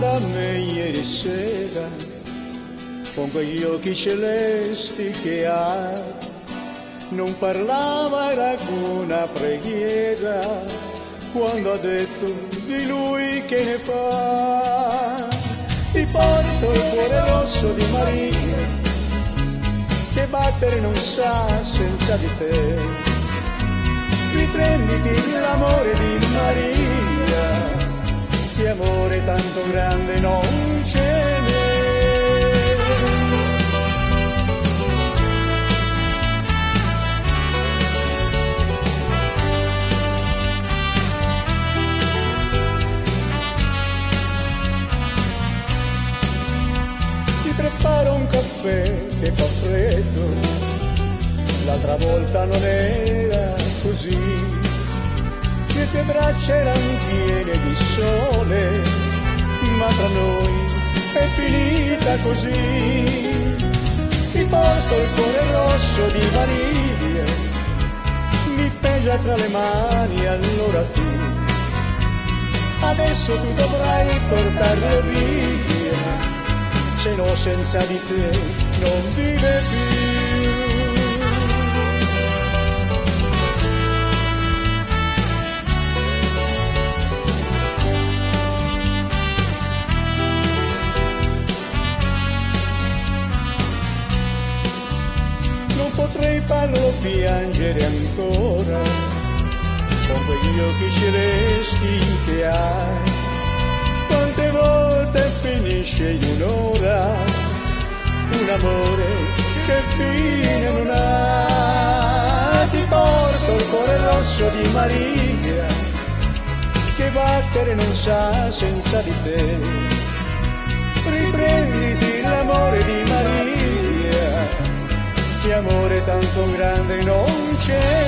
da me ieri sera con quegli occhi celesti che ha, non parlava, era una preghiera quando ha detto di lui che ne fa. Ti porto il cuore rosso di Maria che battere non sa senza di te. Riprenditi l'amore di Maria, che amore tanto grande non ce n'è. Ti preparo un caffè che fa freddo, l'altra volta non era così. Le tue braccia erano piene di sole, ma tra noi è finita così. Ti porto il cuore rosso di Maria, mi pesa tra le mani, allora tu adesso tu dovrai portarlo via, se no senza di te non vive più. Potrei farlo piangere ancora con quegli occhi celesti che hai. Quante volte finisce in un'ora un amore che fine non ha. Ti porto il cuore rosso di Maria che battere non sa senza di te. Riprenditi l'amore di Maria, che amore tanto grande non c'è.